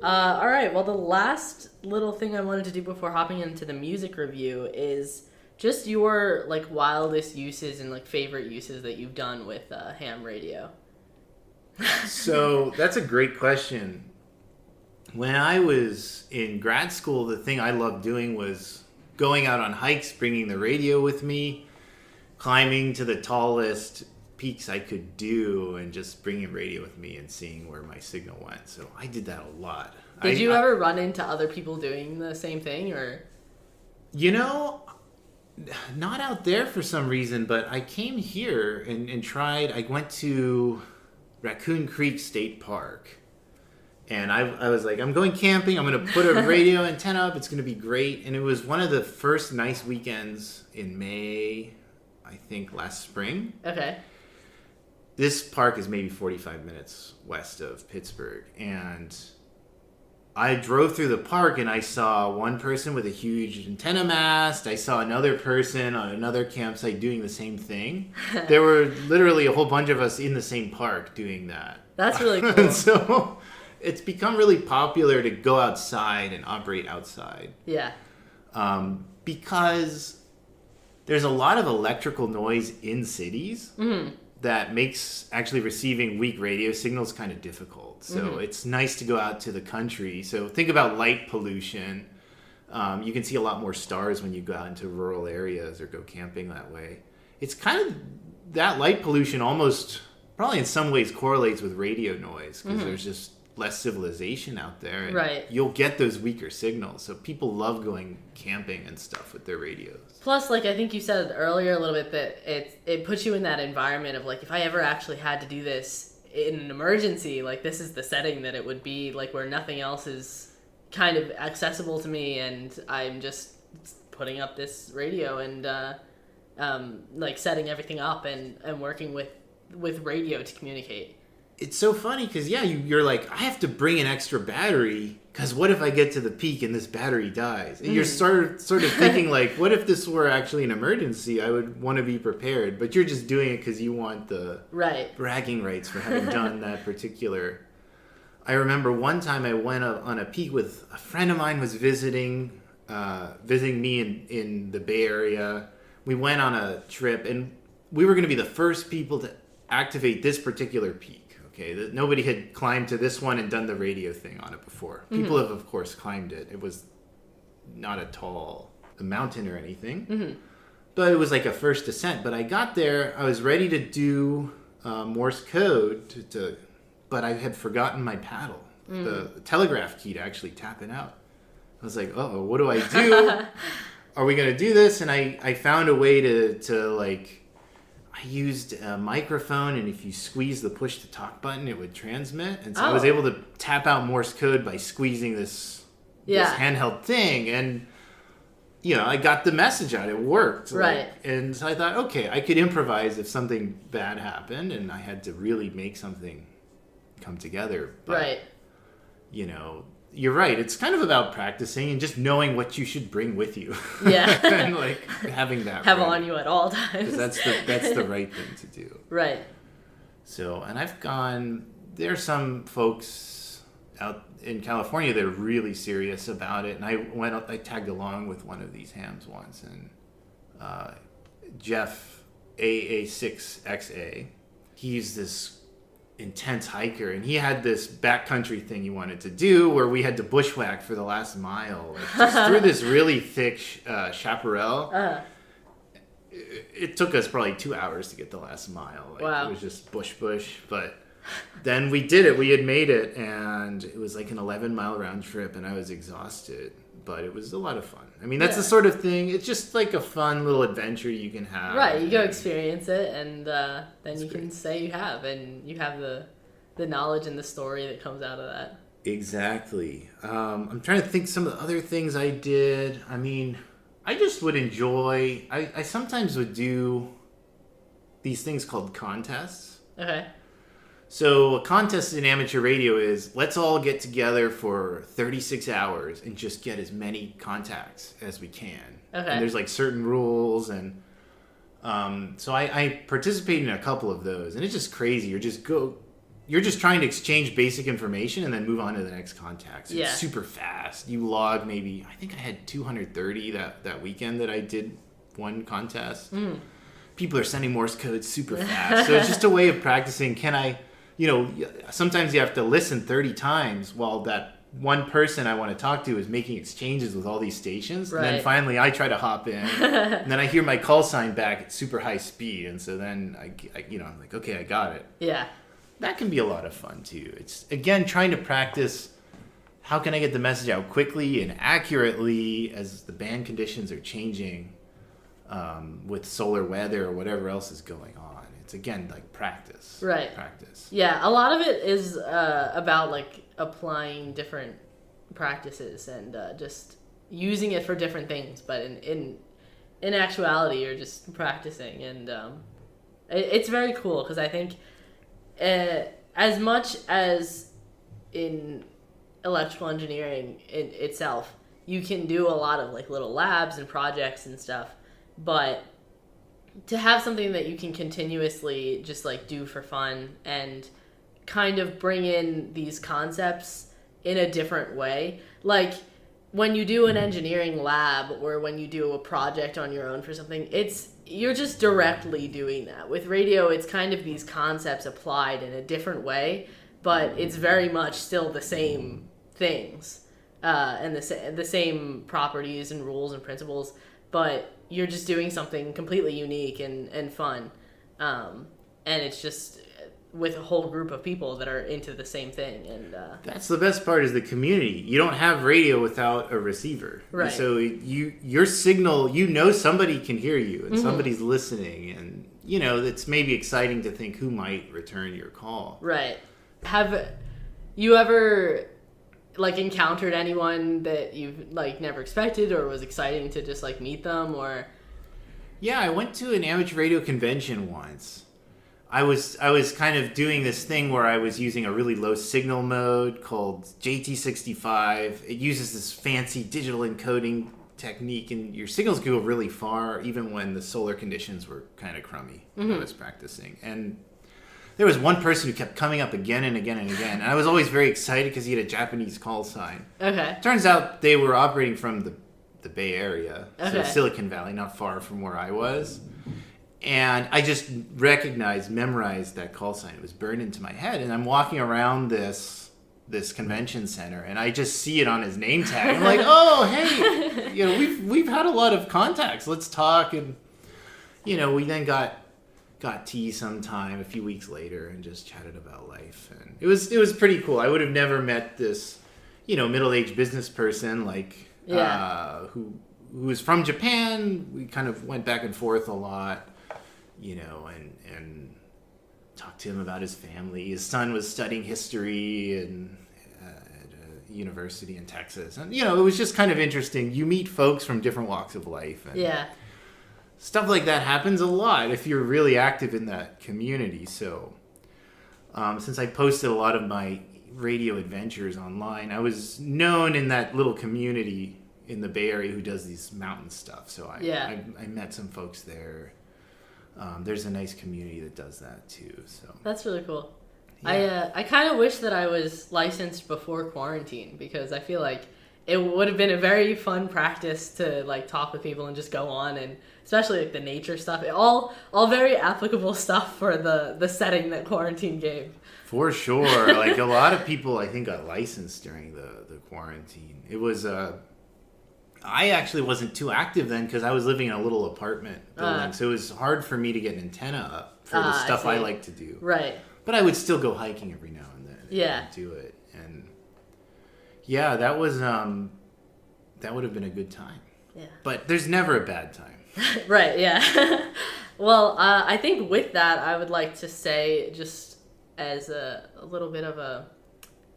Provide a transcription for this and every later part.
All right. Well, the last little thing I wanted to do before hopping into the music review is just your like wildest uses and like favorite uses that you've done with ham radio. So that's a great question. When I was in grad school, the thing I loved doing was going out on hikes, bringing the radio with me, climbing to the tallest peaks I could do, and just bringing radio with me and seeing where my signal went. So I did that a lot. Did you ever run into other people doing the same thing, or? You know, not out there for some reason, but I came here and tried. I went to Raccoon Creek State Park. And I was like, I'm going camping. I'm going to put a radio antenna up. It's going to be great. And it was one of the first nice weekends in May, I think, last spring. Okay. This park is maybe 45 minutes west of Pittsburgh. And I drove through the park and I saw one person with a huge antenna mast. I saw another person on another campsite doing the same thing. There were literally a whole bunch of us in the same park doing that. That's really cool. So it's become really popular to go outside and operate outside. Yeah. Because there's a lot of electrical noise in cities that makes actually receiving weak radio signals kind of difficult. So it's nice to go out to the country. So think about light pollution. You can see a lot more stars when you go out into rural areas or go camping that way. It's kind of that light pollution almost probably in some ways correlates with radio noise because there's just less civilization out there, and right. You'll get those weaker signals. So people love going camping and stuff with their radios. Plus, like I think you said earlier a little bit that it puts you in that environment of like if I ever actually had to do this in an emergency, like this is the setting that it would be like where nothing else is kind of accessible to me, and I'm just putting up this radio and like setting everything up and working with radio to communicate. It's so funny because, yeah, you're like, I have to bring an extra battery because what if I get to the peak and this battery dies? And you're sort of thinking, like, what if this were actually an emergency? I would want to be prepared. But you're just doing it because you want the bragging rights for having done that particular. I remember one time I went up on a peak with a friend of mine was visiting me in the Bay Area. We went on a trip, and we were going to be the first people to activate this particular peak. Okay, nobody had climbed to this one and done the radio thing on it before. People have, of course, climbed it. It was not a mountain or anything, but it was like a first ascent. But I got there, I was ready to do Morse code, but I had forgotten my paddle, the telegraph key to actually tap it out. I was like, uh-oh, what do I do? Are we going to do this? And I found a way to like, I used a microphone, and if you squeeze the push-to-talk button, it would transmit. And so I was able to tap out Morse code by squeezing this handheld thing. And, you know, I got the message out. It worked. Right. And so I thought, okay, I could improvise if something bad happened, and I had to really make something come together. But, you know, you're right. It's kind of about practicing and just knowing what you should bring with you. Yeah. And like having that have on you at all times. Because that's the right thing to do. Right. So, and there's some folks out in California that are really serious about it. And I tagged along with one of these hams once, and Jeff AA6XA, he's this intense hiker, and he had this backcountry thing he wanted to do where we had to bushwhack for the last mile, like just through this really thick chaparral. It took us probably 2 hours to get the last mile. Like, wow. It was just bush, but then we did it. We had made it, and it was like an 11-mile round trip, and I was exhausted, but it was a lot of fun. I mean, that's the sort of thing, it's just like a fun little adventure you can have. Right, you go experience it, and then you can say you have, and you have the knowledge and the story that comes out of that. Exactly. I'm trying to think some of the other things I did. I mean, I just would enjoy, I sometimes would do these things called contests. Okay. So a contest in amateur radio is, let's all get together for 36 hours and just get as many contacts as we can. Okay. And there's like certain rules, and so I participated in a couple of those, and it's just crazy. you're just trying to exchange basic information and then move on to the next contact. So it's super fast. You log maybe, I think I had 230 that weekend that I did one contest. People are sending Morse code super fast. So it's just a way of practicing. Sometimes you have to listen 30 times while that one person I want to talk to is making exchanges with all these stations. Right. And then finally I try to hop in and then I hear my call sign back at super high speed. And so then I'm like, okay, I got it. Yeah. That can be a lot of fun too. It's, again, trying to practice how can I get the message out quickly and accurately as the band conditions are changing with solar weather or whatever else is going on. It's, again, like practice. Right. Practice. Yeah, a lot of it is about like applying different practices and just using it for different things. But in actuality, you're just practicing. And it's very cool because I think as much as in electrical engineering in itself, you can do a lot of like little labs and projects and stuff, but to have something that you can continuously just like do for fun and kind of bring in these concepts in a different way, like when you do an engineering lab or when you do a project on your own for something, you're just directly doing that. With radio, it's kind of these concepts applied in a different way, but it's very much still the same things and the same properties and rules and principles, but you're just doing something completely unique and fun. And it's just with a whole group of people that are into the same thing. And that's the best part, is the community. You don't have radio without a receiver. Right. So your signal, somebody can hear you and somebody's listening, and it's maybe exciting to think who might return your call. Right. Have you ever like encountered anyone that you've like never expected or was exciting to just like meet them? Or yeah, I went to an amateur radio convention once. I was kind of doing this thing where I was using a really low signal mode called JT65. It uses this fancy digital encoding technique, and your signals go really far even when the solar conditions were kind of crummy when I was practicing. And there was one person who kept coming up again and again and again, and I was always very excited because he had a Japanese call sign. Okay. Turns out they were operating from the Bay Area, so Okay. Silicon Valley, not far from where I was. And I just memorized that call sign. It was burned into my head. And I'm walking around this convention center, and I just see it on his name tag. I'm like, oh, hey, we've had a lot of contacts. Let's talk. And we then got tea sometime a few weeks later and just chatted about life. And it was pretty cool. I would have never met this, middle-aged business person who was from Japan. We kind of went back and forth a lot. And talked to him about his family. His son was studying history at a university in Texas. And, it was just kind of interesting. You meet folks from different walks of life. And stuff like that happens a lot if you're really active in that community. So since I posted a lot of my radio adventures online, I was known in that little community in the Bay Area who does these mountain stuff. So I met some folks there. There's a nice community that does that too. So that's really cool. Yeah. I kind of wish that I was licensed before quarantine, because I feel like it would have been a very fun practice to like talk with people and just go on, and especially like the nature stuff. All very applicable stuff for the setting that quarantine gave. For sure. Like a lot of people I think got licensed during the quarantine. It was I actually wasn't too active then because I was living in a little apartment building, so it was hard for me to get an antenna up for the stuff I like to do. Right. But I would still go hiking every now and then. And do it. And yeah, that would have been a good time. Yeah. But there's never a bad time. Right. Yeah. Well, I think with that, I would like to say, just as a little bit of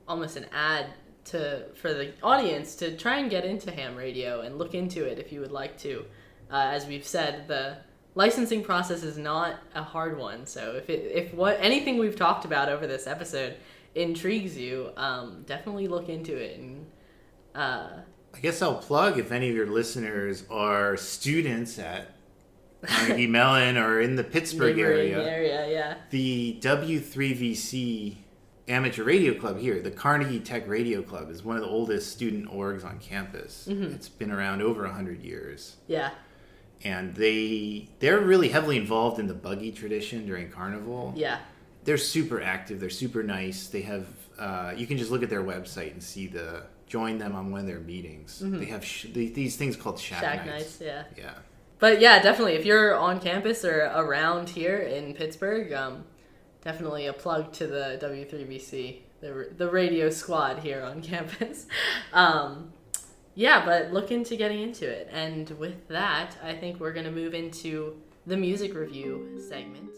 almost an ad for the audience to try and get into ham radio and look into it if you would like to. As we've said, the licensing process is not a hard one. So if anything we've talked about over this episode intrigues you, definitely look into it. And I guess I'll plug, if any of your listeners are students at Carnegie Mellon or in the Pittsburgh area, yeah. the W3VC amateur radio club here, the Carnegie Tech Radio Club, is one of the oldest student orgs on campus. It's been around over 100 years. Yeah. And they're really heavily involved in the buggy tradition during Carnival. Yeah. They're super active. They're super nice. They have, you can just look at their website and join them on one of their meetings. They have these things called Shack Nights. Yeah. Yeah. But yeah, definitely, if you're on campus or around here in Pittsburgh, definitely a plug to the W3BC, the radio squad here on campus. Yeah, but look into getting into it. And with that, I think we're going to move into the music review segment.